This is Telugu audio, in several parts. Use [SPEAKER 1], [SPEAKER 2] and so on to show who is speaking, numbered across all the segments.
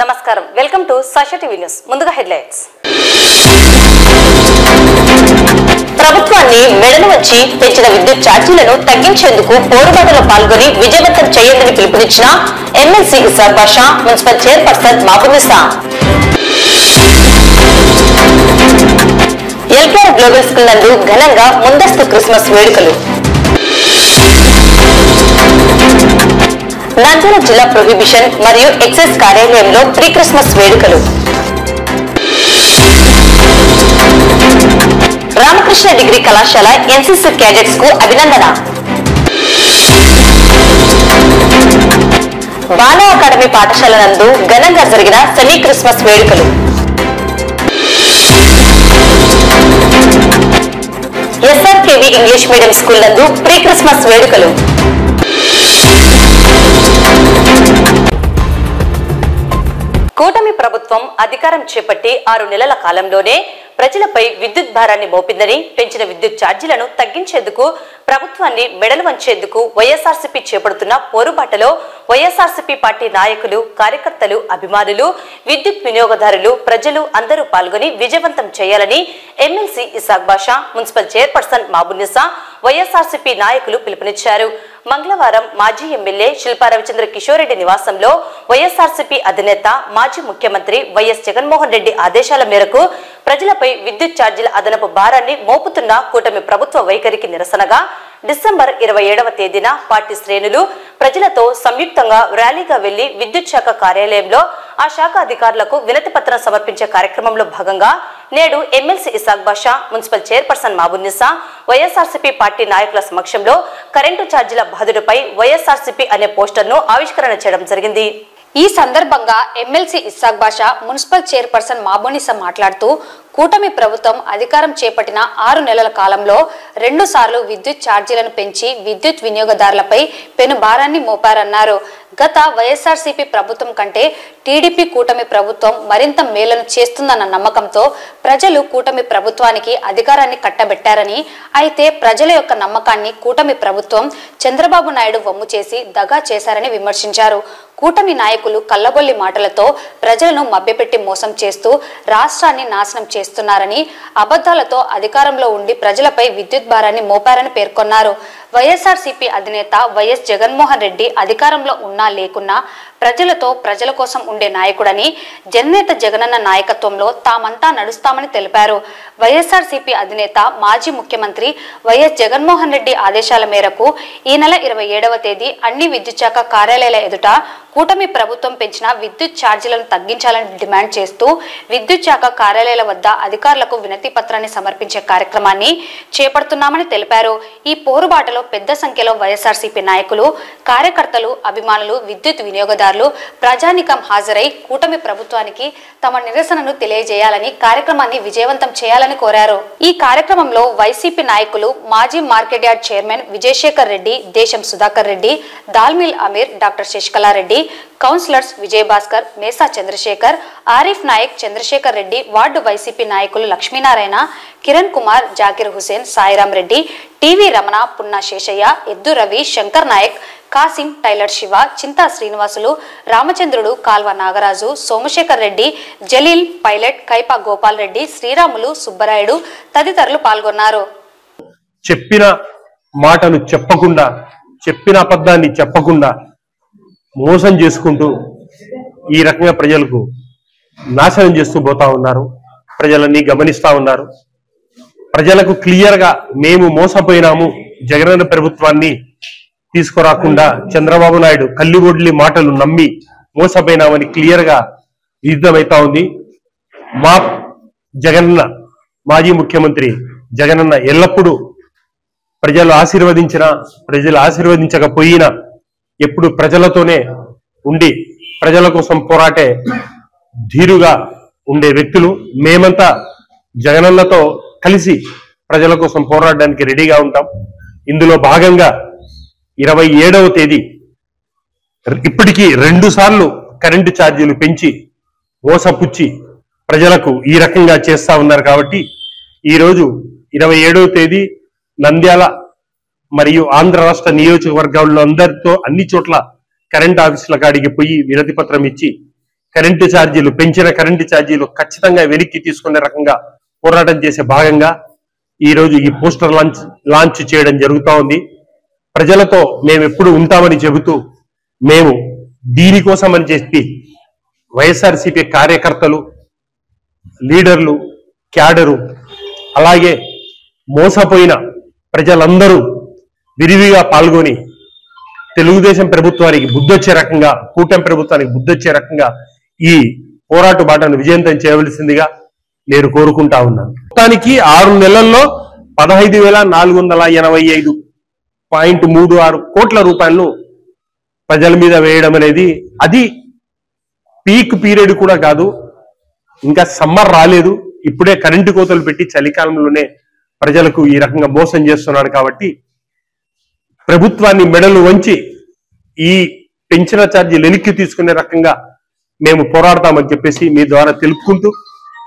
[SPEAKER 1] నమస్కారం, welcome to Sasha TV news. ముందుగా హెడ్లైన్స్. ప్రభుత్వాన్ని మెడలు వచ్చి పెంచిన విద్యుత్ ఛార్జీలను తగ్గించేందుకు పోరుబాటులో పాల్గొని విజయవంతం చేయందని పిలుపునిచ్చిన MLC Ishaq Basha, municipal chairperson Mahabunnisa. LKR global school నందు ఘనంగా ముందస్తు క్రిస్మస్ వేడుకలు. నంద్యాల జిల్లా ప్రొహిబిషన్ మరియు ఎక్సైజ్ కార్యాలయంలో ప్రీ క్రిస్మస్ వేడుకలు. రామకృష్ణ డిగ్రీ కళాశాల ఎన్సీసీ క్యాడెట్స్ కు అభినందన. బాలా అకాడమీ పాఠశాల నందు ఘనంగా జరిగిన సెమీ క్రిస్మస్ వేడుకలు. ఎస్ఆర్కేవి ఇంగ్లీష్ మీడియం స్కూల్ నందు ప్రీ క్రిస్మస్ వేడుకలు. కూటమి ప్రభుత్వం అధికారం చేపట్టి 6 నెలల కాలంలోనే ప్రజలపై విద్యుత్ భారాన్ని మోపిందని, పెంచిన విద్యుత్ ఛార్జీలను తగ్గించేందుకు ప్రభుత్వాన్ని మెడలు వంచేందుకు వైఎస్ఆర్సీపీ చేపడుతున్న పోరుబాటలో వైఎస్ఆర్సీపీ పార్టీ నాయకులు, కార్యకర్తలు, అభిమానులు, విద్యుత్ వినియోగదారులు, ప్రజలు అందరూ పాల్గొని విజయవంతం చేయాలని MLC Ishaq Basha, municipal chairperson మహబూనిసా, YSRCP నాయకులు పిలుపునిచ్చారు. మంగళవారం మాజీ ఎమ్మెల్యే శిల్పా రవిచంద్ర కిషోర్ రెడ్డి నివాసంలో వైఎస్ఆర్సీపీ అధినేత, మాజీ ముఖ్యమంత్రి వైఎస్ జగన్మోహన్ రెడ్డి ఆదేశాల మేరకు ప్రజలపై విద్యుత్ ఛార్జీల అదనపు భారాన్ని మోపుతున్న కూటమి ప్రభుత్వ వైఖరికి నిరసనగా డిసెంబర్ 27వ తేదీన పార్టీ శ్రేణులు ప్రజలతో సంయుక్తంగా ర్యాలీగా వెళ్లి విద్యుత్ శాఖ కార్యాలయంలో ఆ శాఖ అధికారులకు వినతి పత్రం సమర్పించే కార్యక్రమంలో భాగంగా నేడు MLC Ishaq Basha, municipal chairperson మహబూనిసా, YSRCP party నాయకుల సమక్షంలో కరెంటు ఛార్జీల బాధుడిపై వైఎస్ఆర్సీపీ అనే పోస్టర్ను ఆవిష్కరణ చేయడం జరిగింది.
[SPEAKER 2] ఈ సందర్భంగా MLC Ishaq Basha, municipal chairperson మహబూనిసా మాట్లాడుతూ కూటమి ప్రభుత్వం అధికారం చేపట్టిన 6 నెలల కాలంలో 2 సార్లు విద్యుత్ ఛార్జీలను పెంచి విద్యుత్ వినియోగదారులపై పెను భారాన్ని మోపారన్నారు. గత వైఎస్ఆర్సీపీ ప్రభుత్వం కంటే టీడీపీ కూటమి ప్రభుత్వం మరింత మేలను చేస్తుందన్న నమ్మకంతో ప్రజలు కూటమి ప్రభుత్వానికి అధికారాన్ని కట్టబెట్టారని, అయితే ప్రజల యొక్క నమ్మకాన్ని కూటమి ప్రభుత్వం చంద్రబాబు నాయుడు వమ్ము చేసి దగా చేశారని విమర్శించారు. కూటమి నాయకులు కల్లగొల్లి మాటలతో ప్రజలను మభ్యపెట్టి మోసం చేస్తూ రాష్ట్రాన్ని నాశనం చేస్తున్నారని, అబద్ధాలతో అధికారంలో ఉండి ప్రజలపై విద్యుత్ భారాన్ని మోపారని పేర్కొన్నారు. వైఎస్ఆర్సీపీ అధినేత వైఎస్ జగన్మోహన్ రెడ్డి అధికారంలో ఉన్నా లేకున్నా ప్రజలతో ప్రజల కోసం ఉండే నాయకుడని, జననేత జగనన్న నాయకత్వంలో తామంతా నడుస్తామని తెలిపారు. వైఎస్ఆర్సీపీ అధినేత, మాజీ ముఖ్యమంత్రి వైఎస్ జగన్మోహన్ రెడ్డి ఆదేశాల మేరకు ఈ నెల 27వ తేదీ అన్ని విద్యుత్ శాఖ కార్యాలయాల ఎదుట కూటమి ప్రభుత్వం పెంచిన విద్యుత్ ఛార్జీలను తగ్గించాలని డిమాండ్ చేస్తూ విద్యుత్ శాఖ కార్యాలయాల వద్ద అధికారులకు వినతి పత్రాన్ని సమర్పించే కార్యక్రమాన్ని చేపడుతున్నామని తెలిపారు. ఈ పోరుబాటలో పెద్ద సంఖ్యలో వైఎస్ఆర్సీపీ నాయకులు, కార్యకర్తలు, అభిమానులు, విద్యుత్ వినియోగదారులు, ప్రజానికం హాజరై కూటమి ప్రభుత్వానికి తమ నిరసనను తెలియజేయాలని, కార్యక్రమాన్ని విజయవంతం చేయాలని కోరారు. ఈ కార్యక్రమంలో వైసీపీ నాయకులు, మాజీ market yard chairman Vijayasekhar Reddy, దేశం Sudhakar Reddy, దాల్మిల్ Aamir, doctor Sasikala Reddy, counsellors Vijayabhaskar, మేసా Chandrasekhar, Arif Naik, Chandrasekhar Reddy, ward YCP నాయకులు లక్ష్మీనారాయణ, కిరణ్ కుమార్, జాకిర్ హుసేన్, సాయిరాం రెడ్డి, టీవీ రమణ, పున్నా శేషయ్య, ఎద్దు రవి, శంకర్ నాయక్, కాసిం, టైలర్ శివ, చింతా శ్రీనివాసులు, రామచంద్రుడు, కాల్వ నాగరాజు, సోమశేఖర్ రెడ్డి, జలీల్, పైలట్, కైపా గోపాల్ రెడ్డి, శ్రీరాములు, సుబ్బరాయుడు తదితరులు పాల్గొన్నారు.
[SPEAKER 3] చెప్పిన మాటను చెప్పకుండా, చెప్పిన అబద్ధాన్ని చెప్పకుండా మోసం చేసుకుంటూ ఈ రకంగా ప్రజలకు నాశనం చేస్తూ పోతా ఉన్నారు. ప్రజలన్నీ గమనిస్తా ఉన్నారు. ప్రజలకు క్లియర్ గా మేము మోసపోయినాము, జగనన్న ప్రభుత్వాన్ని తీసుకురాకుండా చంద్రబాబు నాయుడు కల్లిబొడ్లి మాటలు నమ్మి మోసపోయినామని క్లియర్ గా విదితమవుతా ఉంది. మా జగనన్న, మాజీ ముఖ్యమంత్రి జగనన్న ఎల్లప్పుడూ ప్రజలు ఆశీర్వదించినా, ప్రజలు ఆశీర్వదించకపోయినా ఎప్పుడు ప్రజలతోనే ఉండి ప్రజల కోసం పోరాటే ధీరుగా ఉండే వ్యక్తులు. మేమంతా జగనన్నతో కలిసి ప్రజల కోసం పోరాడడానికి రెడీగా ఉంటాం. ఇందులో భాగంగా 27వ తేదీ ఇప్పటికీ 2 సార్లు కరెంటు ఛార్జీలు పెంచి మోసపుచ్చి ప్రజలకు ఈ రకంగా చేస్తా ఉన్నారు. కాబట్టి ఈరోజు 27వ తేదీ నంద్యాల మరియు ఆంధ్ర రాష్ట్ర నియోజకవర్గాల్లో అందరితో అన్ని చోట్ల కరెంట్ ఆఫీసుల కాడికి పోయి వినతి పత్రం ఇచ్చి కరెంటు ఛార్జీలు పెంచిన కరెంటు ఛార్జీలు ఖచ్చితంగా వెనక్కి తీసుకునే రకంగా పోరాటం చేసే భాగంగా ఈ రోజు ఈ పోస్టర్ లాంచ్ చేయడం జరుగుతూ ఉంది. ప్రజలతో మేము ఎప్పుడు ఉంటామని చెబుతూ మేము దీనికోసమని చెప్పి వైఎస్ఆర్సీపీ కార్యకర్తలు, లీడర్లు, క్యాడరు, అలాగే మోసపోయిన ప్రజలందరూ విరివిగా పాల్గొని తెలుగుదేశం ప్రభుత్వానికి బుద్ధొచ్చే రకంగా, కూటమి ప్రభుత్వానికి బుద్ధొచ్చే రకంగా ఈ పోరాట బాటను విజయవంతం చేయవలసిందిగా నేను కోరుకుంటా ఉన్నాను. మొత్తానికి 6 నెలల్లో 15,485.36 కోట్ల రూపాయలను ప్రజల మీద వేయడం అనేది, అది పీక్ పీరియడ్ కూడా కాదు, ఇంకా సమ్మర్ రాలేదు, ఇప్పుడే కరెంటు కోతలు పెట్టి చలికాలంలోనే ప్రజలకు ఈ రకంగా మోసం చేస్తున్నాడు. కాబట్టి ప్రభుత్వాన్ని మెడలు వంచి ఈ పెంచిన ఛార్జీలు వెనక్కి తీసుకునే రకంగా మేము పోరాడతామని చెప్పేసి మీ ద్వారా తెలుపుకుంటూ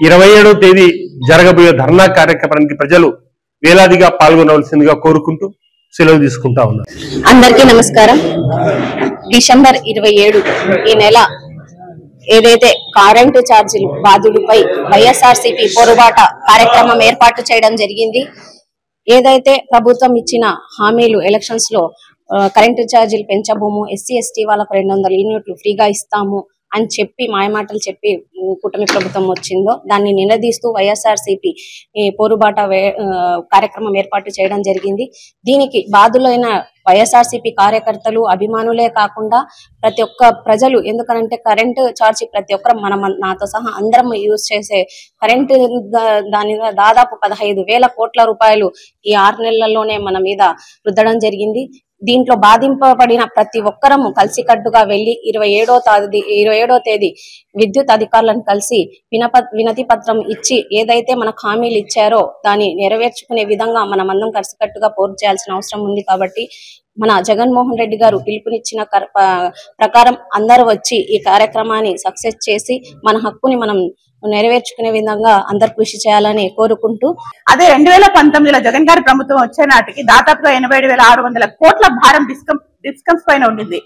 [SPEAKER 3] 27వ తేదీ జరగబోయే ధర్నా కార్యక్రమానికి ప్రజలు వేలాదిగా పాల్గొనవలసిందిగా కోరుకుంటూ సెలవు తీసుకుంటా ఉన్నాను.
[SPEAKER 4] అందరికీ నమస్కారం. డిసెంబర్ 27 ఈ నెల ఏదైతే కరెంటు ఛార్జీలు బాధుడిపై వైఎస్ఆర్సీపీ పోరుబాట కార్యక్రమం ఏర్పాటు చేయడం జరిగింది. ఏదైతే ప్రభుత్వం ఇచ్చిన హామీలు ఎలక్షన్స్ లో కరెంటు ఛార్జీలు పెంచబోము, ఎస్సీ ఎస్టీ వాళ్ళకు 200 యూనిట్లు ఫ్రీగా ఇస్తాము అని చెప్పి మాయమాటలు చెప్పి కూటమి ప్రభుత్వం వచ్చిందో దాన్ని నిలదీస్తూ వైఎస్ఆర్సీపీ పోరుబాట కార్యక్రమం ఏర్పాటు చేయడం జరిగింది. దీనికి బాధులైన వైఎస్ఆర్సీపీ కార్యకర్తలు, అభిమానులే కాకుండా ప్రతి ఒక్క ప్రజలు, ఎందుకంటే కరెంటు ఛార్జీ ప్రతి ఒక్కరు నాతో సహా అందరం యూజ్ చేసే కరెంటు దాని దాదాపు 15,000 కోట్ల రూపాయలు ఈ 6 నెలల్లోనే మన మీద రుద్దడం జరిగింది. దీంట్లో బాధింపబడిన ప్రతి ఒక్కరము కలిసికట్టుగా వెళ్లి 27వ తేదీ విద్యుత్ అధికారులను కలిసి వినతి పత్రం ఇచ్చి ఏదైతే మనకు హామీలు ఇచ్చారో దాన్ని నెరవేర్చుకునే విధంగా మనమందరం కలిసికట్టుగా పోరు చేయాల్సిన అవసరం ఉంది. కాబట్టి మన జగన్మోహన్ రెడ్డి గారు పిలుపునిచ్చిన ప్రకారం అందరూ వచ్చి ఈ కార్యక్రమాన్ని సక్సెస్ చేసి మన హక్కుని మనం నెరవేర్చుకునే విధంగా అందరు కృషి చేయాలని కోరుకుంటూ,
[SPEAKER 5] అదే 2019లో జగన్ గారి ప్రభుత్వం వచ్చే నాటికి దాదాపుగా 87,600 కోట్ల భారం డిస్కమ్స్ పైన ఉండింది.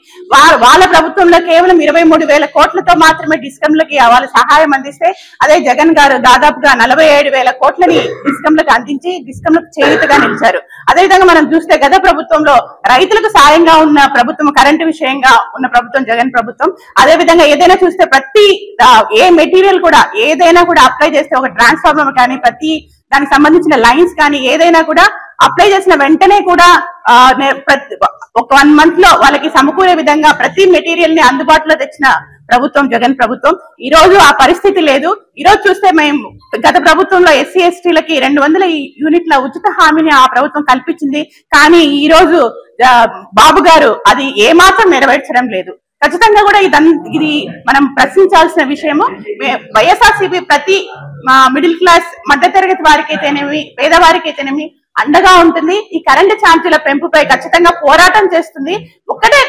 [SPEAKER 5] వాళ్ళ ప్రభుత్వంలో కేవలం 23,000 కోట్లతో మాత్రమే డిస్కమ్లకి వాళ్ళ సహాయం అందిస్తే, అదే జగన్ గారు దాదాపుగా 47,000 కోట్లని డిస్కమ్లకు అందించి డిస్కమ్లకు చేయూతగా నిలిచారు. అదేవిధంగా మనం చూస్తే గత ప్రభుత్వంలో రైతులకు సాయంగా ఉన్న ప్రభుత్వం, కరెంటు విషయంగా ఉన్న ప్రభుత్వం జగన్ ప్రభుత్వం. అదేవిధంగా ఏదైనా చూస్తే ప్రతి ఏ మెటీరియల్ కూడా ఏదైనా కూడా అప్లై చేస్తే, ఒక ట్రాన్స్ఫార్మర్ కానీ ప్రతి దానికి సంబంధించిన లైన్స్ కానీ ఏదైనా కూడా అప్లై చేసిన వెంటనే కూడా ఒక 1 month లో వాళ్ళకి సమకూరే విధంగా ప్రతి మెటీరియల్ ని అందుబాటులో తెచ్చిన ప్రభుత్వం జగన్ ప్రభుత్వం. ఈ రోజు ఆ పరిస్థితి లేదు. ఈ రోజు చూస్తే మేము గత ప్రభుత్వంలో ఎస్సీ ఎస్టీలకి 200 యూనిట్ల ఉచిత హామీని ఆ ప్రభుత్వం కల్పించింది. కానీ ఈ రోజు బాబు గారు అది ఏమాత్రం నెరవేర్చడం లేదు. ఖచ్చితంగా కూడా ఇది మనం ప్రశ్నించాల్సిన విషయము. వైఎస్ఆర్సీపీ ప్రతి మిడిల్ క్లాస్, మధ్యతరగతి వారికైతేనేమి, పేదవారికైతేనేమి అండగా ఉంటుంది. ఈ కరెంటు ఛార్జీల పెంపుపై ఖచ్చితంగా పోరాటం చేస్తుంది. ఒక్కటే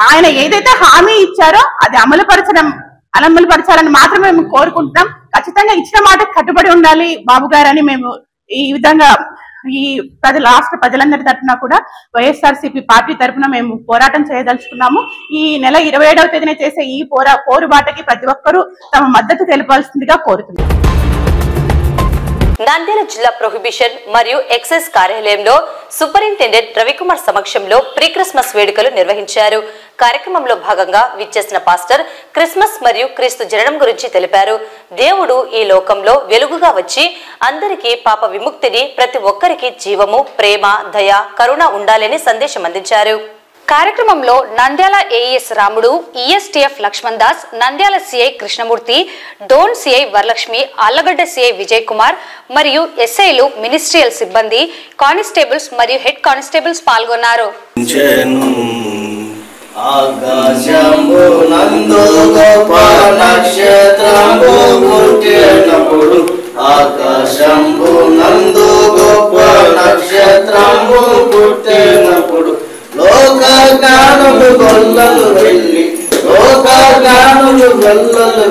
[SPEAKER 5] ఆయన ఏదైతే హామీ ఇచ్చారో అది అమలు పరచాలని మాత్రమే మేము కోరుకుంటున్నాం. ఖచ్చితంగా ఇచ్చిన మాట కట్టుబడి ఉండాలి బాబు గారని మేము ఈ విధంగా ఈ రాష్ట్ర ప్రజలందరి తరఫున కూడా వైఎస్ఆర్సీపీ పార్టీ తరఫున మేము పోరాటం చేయదలుచుకున్నాము. ఈ నెల 27వ తేదీన చేసే ఈ పోరుబాటకి ప్రతి ఒక్కరూ తమ మద్దతు తెలపాల్సిందిగా కోరుతున్నాం.
[SPEAKER 1] నంద్యాల జిల్లా ప్రొహిబిషన్ మరియు ఎక్సైజ్ కార్యాలయంలో సూపరింటెండెంట్ రవికుమార్ సమక్షంలో ప్రీ క్రిస్మస్ వేడుకలు నిర్వహించారు. కార్యక్రమంలో భాగంగా విచ్చేసిన పాస్టర్ క్రిస్మస్ మరియు క్రీస్తు జననం గురించి తెలిపారు. దేవుడు ఈ లోకంలో వెలుగుగా వచ్చి అందరికీ పాప విముక్తిని, ప్రతి ఒక్కరికి జీవము, ప్రేమ, దయ, కరుణ ఉండాలని సందేశం అందించారు.
[SPEAKER 2] కార్యక్రమంలో Nandyal AS Ramudu, ESTF Lakshman Das, Nandyal CI Krishnamurthy, Dhone CI Varalakshmi, Allagadda CI Vijay Kumar మరియు ఎస్ఐలు, మినిస్ట్రియల్ సిబ్బంది, కానిస్టేబుల్స్ మరియు హెడ్ కానిస్టేబుల్స్ పాల్గొన్నారు.
[SPEAKER 6] లోక జ్ఞానము గొల్లలు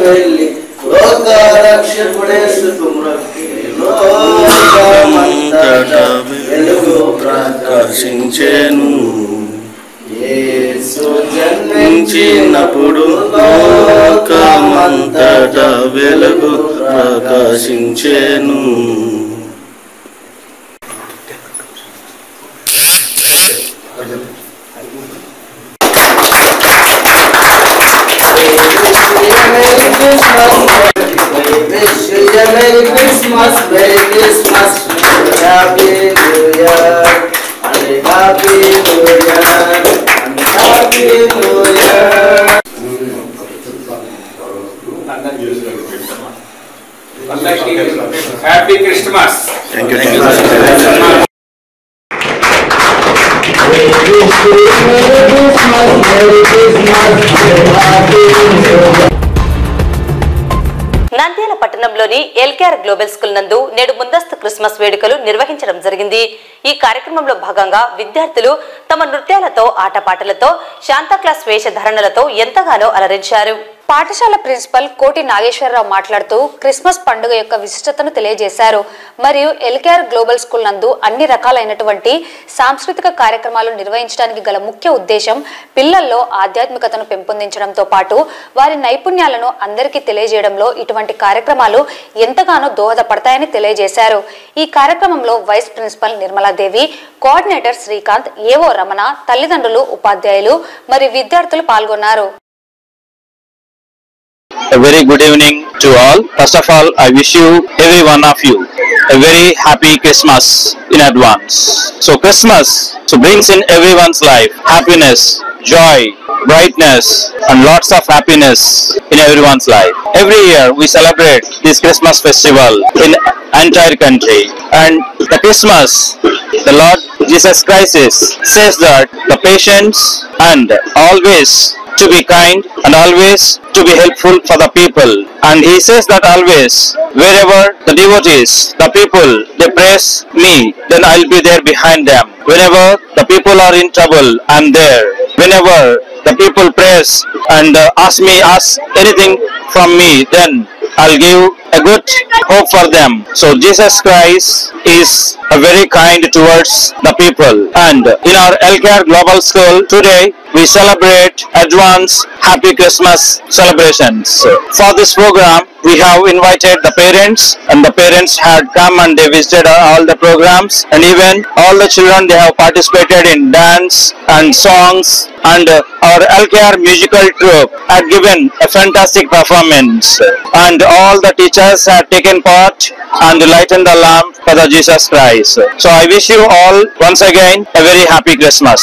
[SPEAKER 6] వెళ్ళి లోక రక్షకుడేసు వెలుగు ప్రకాశించెను. యేసు జన్మించినప్పుడు లోకమంతటా వెలుగు ప్రకాశించెను. Merry Christmas, Merry Christmas, Happy New Year, and Happy New Year, and Happy New Year.
[SPEAKER 7] Happy Christmas.
[SPEAKER 6] Thank you.
[SPEAKER 1] Nandyal పట్టణంలోని ఎల్కేఆర్ గ్లోబల్ స్కూల్ నందు నేడు ముందస్తు క్రిస్మస్ వేడుకలు నిర్వహించడం జరిగింది. ఈ కార్యక్రమంలో భాగంగా విద్యార్థులు తమ నృత్యాలతో, ఆటపాటలతో, శాంతాక్లాస్ వేషధారణలతో ఎంతగానో అలరించారు.
[SPEAKER 2] పాఠశాల ప్రిన్సిపల్ కోటి నాగేశ్వరరావు మాట్లాడుతూ క్రిస్మస్ పండుగ యొక్క విశిష్టతను తెలియజేశారు. మరియు ఎల్కేఆర్ గ్లోబల్ స్కూల్ నందు అన్ని రకాలైనటువంటి సాంస్కృతిక కార్యక్రమాలు నిర్వహించడానికి గల ముఖ్య ఉద్దేశం పిల్లల్లో ఆధ్యాత్మికతను పెంపొందించడంతో పాటు వారి నైపుణ్యాలను అందరికీ తెలియజేయడంలో ఇటువంటి కార్యక్రమాలు ఎంతగానో దోహదపడతాయని తెలియజేశారు. ఈ కార్యక్రమంలో vice principal Nirmaladevi, coordinator Srikanth, AO Ramana, తల్లిదండ్రులు, ఉపాధ్యాయులు మరియు విద్యార్థులు పాల్గొన్నారు.
[SPEAKER 8] A very good evening to all. First of all, I wish you, every one of you, a very happy Christmas in advance. So Christmas brings in everyone's life happiness, joy, brightness, and lots of happiness in everyone's life. Every year we celebrate this Christmas festival in entire country, and the Christmas, the Lord Jesus Christ says that the patience and always to be kind and always to be helpful for the people, and he says that always wherever the devotees, the people, they praise me, then I'll be there behind them. Whenever the people are in trouble, I'm there. Whenever the people praise and ask anything from me, then I'll give a good hope for them. So Jesus Christ is very kind towards the people, and in our LKR Global School today we celebrate advance Happy Christmas celebrations. For this program we have invited the parents, and the parents had come and they visited all the programs, and even all the children, they have participated in dance and songs, and our LKR musical troupe had given a fantastic performance, and all the teachers had taken part and lightened the lamp for the Jesus Christ. So I wish you all once again a very happy Christmas.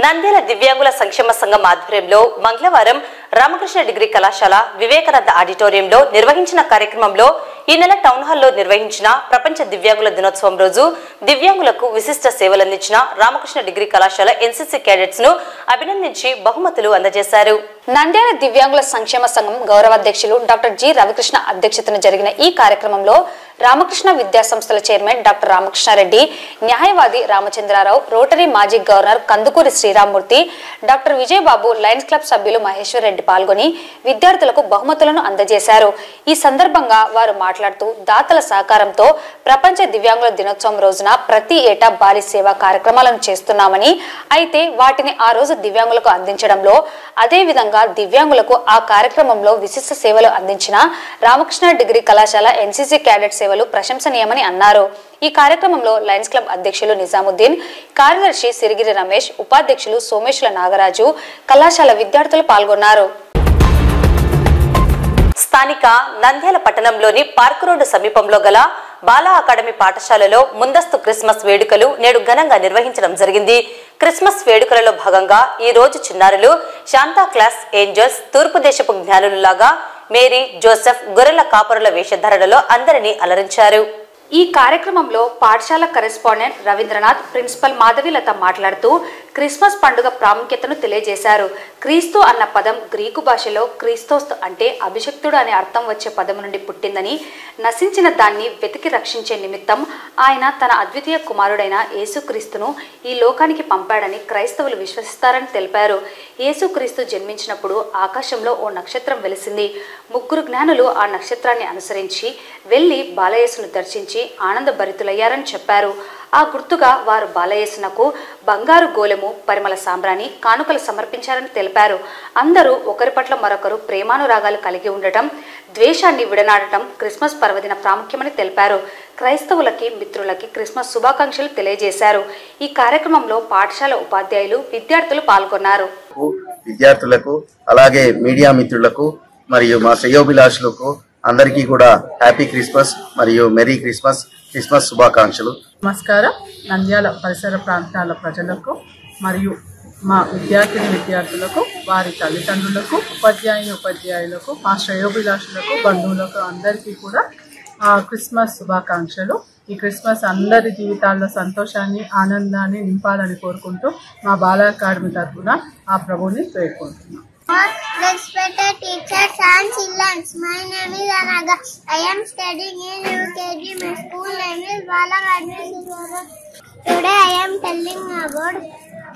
[SPEAKER 1] Nandyal దివ్యాంగుల సంక్షేమ సంఘం ఆధ్వర్యంలో మంగళవారం రామకృష్ణ డిగ్రీ కళాశాల వివేకానంద ఆడిటోరియంలో నిర్వహించిన కార్యక్రమంలో ఈ నెల టౌన్ హాల్లో నిర్వహించిన ప్రపంచ దివ్యాంగుల దినోత్సవం రోజు దివ్యాంగులకు విశిష్ట సేవలందించిన రామకృష్ణ డిగ్రీ కళాశాల ఎన్సీసీ క్యాడెట్స్ ను అభినందించి బహుమతులు అందజేశారు.
[SPEAKER 2] నంద్యాల దివ్యాంగుల సంక్షేమ సంఘం గౌరవాధ్యక్షులు డాక్టర్ జి రవికృష్ణ అధ్యక్షతన జరిగిన ఈ కార్యక్రమంలో రామకృష్ణ విద్యా సంస్థల చైర్మన్ డాక్టర్ రామకృష్ణారెడ్డి, న్యాయవాది రామచంద్రారావు, రోటరీ మాజీ governor Kandukuri Sriramamurthy, doctor Vijayababu, Lions club సభ్యులు మహేశ్వర్ రెడ్డి పాల్గొని విద్యార్థులకు బహుమతులను అందజేశారు. ఈ సందర్భంగా వారు మాట్లాడుతూ దాతల సహకారంతో ప్రపంచ దివ్యాంగుల దినోత్సవం రోజున ప్రతి ఏటా భారీ సేవా కార్యక్రమాలను చేస్తున్నామని, అయితే వాటిని ఆ రోజు దివ్యాంగులకు అందించడంలో, అదే విధంగా దివ్యాంగులకు ఆ కార్యక్రమంలో విశిష్ట సేవలు అందించిన రామకృష్ణ డిగ్రీ కళాశాల ఎన్సీసీ క్యాడెట్ సేవలు ప్రశంసనీయమని అన్నారు. ఈ కార్యక్రమంలో లయన్స్ క్లబ్ అధ్యక్షులు నిజాముద్దీన్, కార్యదర్శి సిరిగిరి రమేష్, ఉపాధ్యక్షులు సోమేశ్వర నాగరాజు, కళాశాల విద్యార్థులు పాల్గొన్నారు.
[SPEAKER 1] స్థానిక నంద్యాల పట్టణంలోని పార్క్ రోడ్డు సమీపంలో గల బాలా అకాడమీ పాఠశాలలో ముందస్తు క్రిస్మస్ వేడుకలు నేడు ఘనంగా నిర్వహించడం జరిగింది. క్రిస్మస్ వేడుకలలో భాగంగా ఈ రోజు చిన్నారులు శాంతాక్లాస్, ఏంజల్స్, తూర్పు దేశపు జ్ఞానులలాగా మేరీ, జోసెఫ్, గొర్రెల కాపరుల వేషధారణలో అందరినీ అలరించారు.
[SPEAKER 2] ఈ కార్యక్రమంలో పాఠశాల కరెస్పాండెంట్ రవీంద్రనాథ్, ప్రిన్సిపల్ మాధవీలత మాట్లాడుతూ క్రిస్మస్ పండుగ ప్రాముఖ్యతను తెలియజేశారు. క్రీస్తు అన్న పదం గ్రీకు భాషలో క్రీస్తోస్ అంటే అభిషక్తుడు అనే అర్థం వచ్చే పదం నుండి పుట్టిందని, నశించిన దాన్ని వెతికి రక్షించే నిమిత్తం ఆయన తన అద్వితీయ కుమారుడైన యేసుక్రీస్తును ఈ లోకానికి పంపాడని క్రైస్తవులు విశ్వసిస్తారని తెలిపారు. యేసుక్రీస్తు జన్మించినప్పుడు ఆకాశంలో ఓ నక్షత్రం వెలిసింది. 3 జ్ఞానులు ఆ నక్షత్రాన్ని అనుసరించి వెళ్లి బాలయేసును దర్శించి ఆనందభరితులయ్యారని చెప్పారు. ఆ గుర్తుగా వారు బాలయేసునకు బంగారు గోలెము, పరిమళ సాంబ్రాణి కానుకలు సమర్పించారని తెలిపారు. అందరూ ఒకరి పట్ల మరొకరు ప్రేమానురాగాలు కలిగి ఉండటం, ద్వేషాన్ని విడనాడటం క్రిస్మస్ పర్వదిన ప్రాముఖ్యమని తెలిపారు. క్రైస్తవులకి మిత్రులకి క్రిస్మస్ శుభాకాంక్షలు తెలియజేశారు. ఈ కార్యక్రమంలో పాఠశాల ఉపాధ్యాయులు, విద్యార్థులు పాల్గొన్నారు.
[SPEAKER 7] విద్యార్థులకు అలాగే మీడియా మిత్రులకు మరియు మా శ్రేయోభిలాషులకు అందరికీ కూడా హ్యాపీ క్రిస్మస్ మరియు మెరీ క్రిస్మస్ శుభాకాంక్షలు.
[SPEAKER 9] నమస్కారం. నంద్యాల పరిసర ప్రాంతాల ప్రజలకు మరియు మా విద్యార్థులకు, వారి తల్లిదండ్రులకు, ఉపాధ్యాయులకు, మా శ్రేయోభిలాషులకు, బంధువులకు అందరికీ కూడా క్రిస్మస్ శుభాకాంక్షలు. ఈ క్రిస్మస్ అందరి జీవితాల్లో సంతోషాన్ని, ఆనందాన్ని నింపాలని కోరుకుంటూ మా బాల అకాడమీ తరఫున ఆ ప్రభుని వేడుకుంటున్నాం.
[SPEAKER 10] Respected teachers and children, my name is Anaga. I am studying in UKG. My school name is Bala Academy. Today I am telling about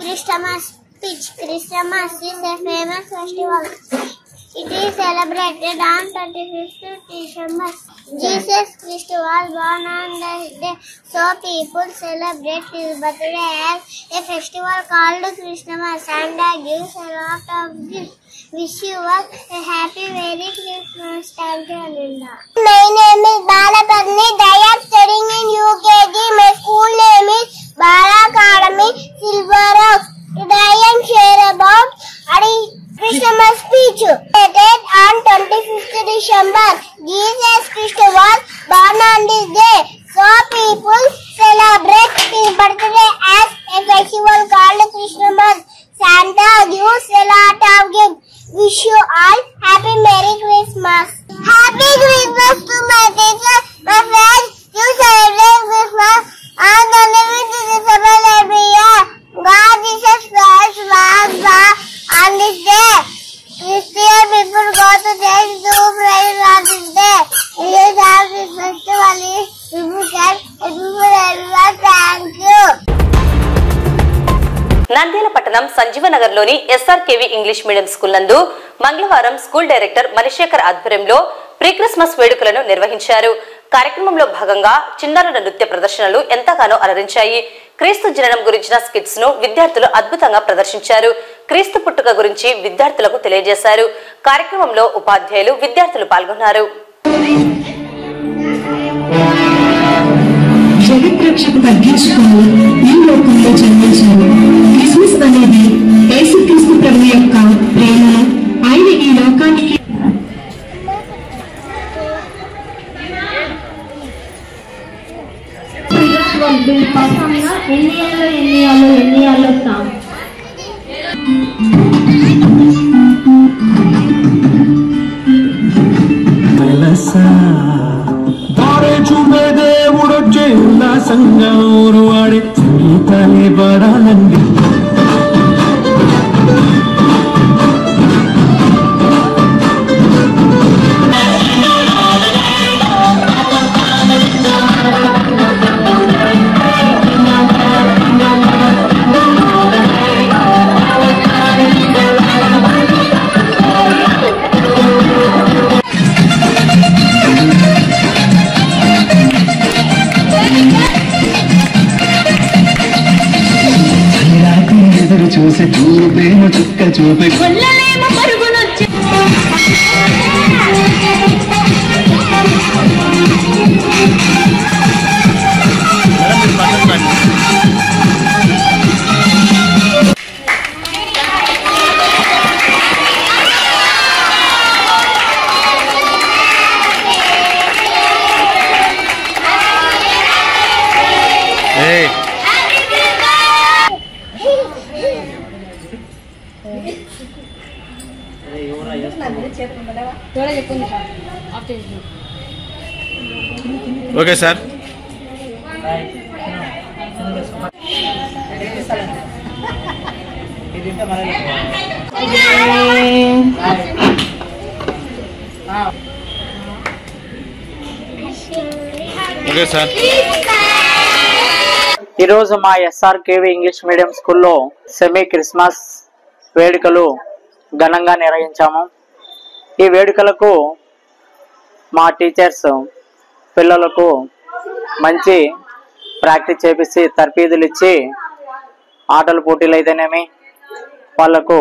[SPEAKER 10] Christmas speech. Christmas is a famous festival. It is celebrated on 25th December. Jesus Christ was born on this day, so people celebrate his birthday as a festival called Christmas. Santa gives a lot of gifts. Wish you all a happy Merry Christmas. Thank you, Linda. My name is Bala Parneet. I am studying in UKG. My school name is Bala Academy, Silver Oaks. Today I am share about Christmas speech. Dated on 25th December. Jesus Christ was born on this day, so people celebrate his birthday as a festival called Christmas. Santa gives a lot of gifts. Wish you all happy Merry Christmas. Happy Christmas to my teachers, my friends. You celebrate Christmas on the 25th December every year. God Jesus Christ was born on this day. Christian people go to church to praise on this day. It is our festival. People can everyone. Thank you.
[SPEAKER 1] Nandyal పట్టణం సంజీవనగర్లోని ఎస్ఆర్కేవి ఇంగ్లీష్ మీడియం స్కూల్ నందు మంగళవారం స్కూల్ డైరెక్టర్ మణిశేఖర్ ఆధ్వర్యంలో ప్రీ క్రిస్మస్ వేడుకలను నిర్వహించారు. కార్యక్రమంలో భాగంగా చిన్నారుల నృత్య ప్రదర్శనలు ఎంతగానో అలరించాయి. క్రీస్తు జననం గురించిన స్కిట్స్ ను విద్యార్థులు అద్భుతంగా ప్రదర్శించారు. క్రీస్తు పుట్టుక గురించి విద్యార్థులకు తెలియజేశారు. కార్యక్రమంలో ఉపాధ్యాయులు, విద్యార్థులు పాల్గొన్నారు.
[SPEAKER 11] జగత్రక్షకు తగ్గించుకుని ఈ లోకంలో జన్మించారు. క్రిస్మస్ అనేది యేసుక్రీస్తు ప్రభు యొక్క ప్రేమ. ఆయన ఈ లోకానికి ఎన్నియాలో
[SPEAKER 12] దారే చూపే దేవుడొచ్చే ఉల్లాసంగా ఊరు వాడే సంగీతాలే పడాలండి. చూసి చూపేమో చుక్క చూపే ఓకే సార్. Okay sir.
[SPEAKER 13] ఈరోజు మా SRKV ఇంగ్లీష్ మీడియం స్కూల్లో సెమీ క్రిస్మస్ వేడుకలు ఘనంగా నిర్వహించాము. ఈ వేడుకలకు మా టీచర్స్ పిల్లలకు మంచి ప్రాక్టీస్ చేపించి తర్ఫీదులు ఇచ్చి ఆటల పోటీలు అయితేనేమి వాళ్లకు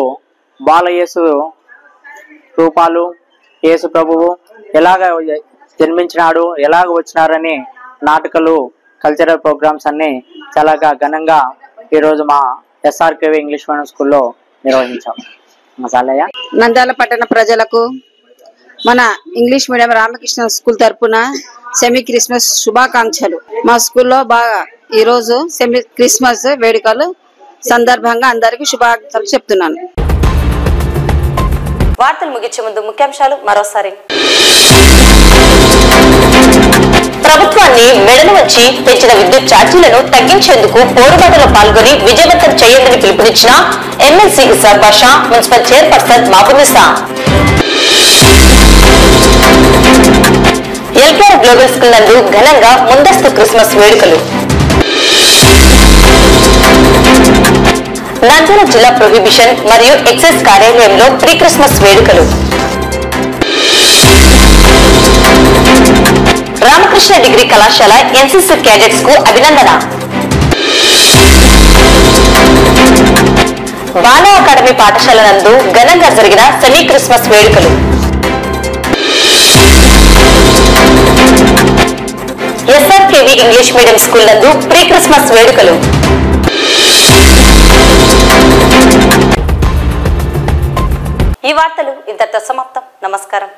[SPEAKER 13] బాలయేసు రూపాలు, యేసు ప్రభువు ఎలాగ జన్మించినాడు, ఎలాగ వచ్చినారని నాటకాలు, కల్చరల్ ప్రోగ్రామ్స్ అన్ని చాలా ఘనంగా ఈరోజు మా SRKV ఇంగ్లీష్ మీడియం స్కూల్లో నిర్వహించాము. మసాలయ్య
[SPEAKER 14] నంద్యాల పట్టణ ప్రజలకు మన ఇంగ్లీష్ మీడియం రామకృష్ణ స్కూల్ తరపున సెమీ క్రిస్మస్ శుభాకాంక్షలు. మా స్కూల్లో బాగా ఈరోజు సెమీ క్రిస్మస్ వేడుకలు సందర్భంగా అందరికీ శుభాకాంక్షలు చెప్తున్నాను.
[SPEAKER 1] వార్తలు ముగించే ముందు ముఖ్యాంశాలు మరోసారి. ప్రభుత్వాన్ని మెడలు వచ్చి పెంచిన విద్యుత్ ఛార్జీలను తగ్గించేందుకు పోరుబాటులో పాల్గొని విజయవంతం చేయండి పిలుపునిచ్చిన MLC Ishaq Basha, municipal chairperson Mabunnisa. LKR global school నందు ఘనంగా ముందస్తు క్రిస్మస్ వేడుకలు. నంద్యాల జిల్లా ప్రొహిబిషన్ మరియు ఎక్సైజ్ కార్యాలయంలో ప్రీ క్రిస్మస్ వేడుకలు. రామకృష్ణ డిగ్రీ కళాశాల NCC క్యాడెట్స్ కు అభినందన. బాలా అకాడమీ పాఠశాల నందు ఘనంగా జరిగిన సెమీ క్రిస్మస్ వేడుకలు. SRKV ఇంగ్లీష్ మీడియం స్కూల్ నందు ప్రీ క్రిస్మస్ వేడుకలు. ఈ వార్తలు ఇంతటితో సమాప్తం. నమస్కారం.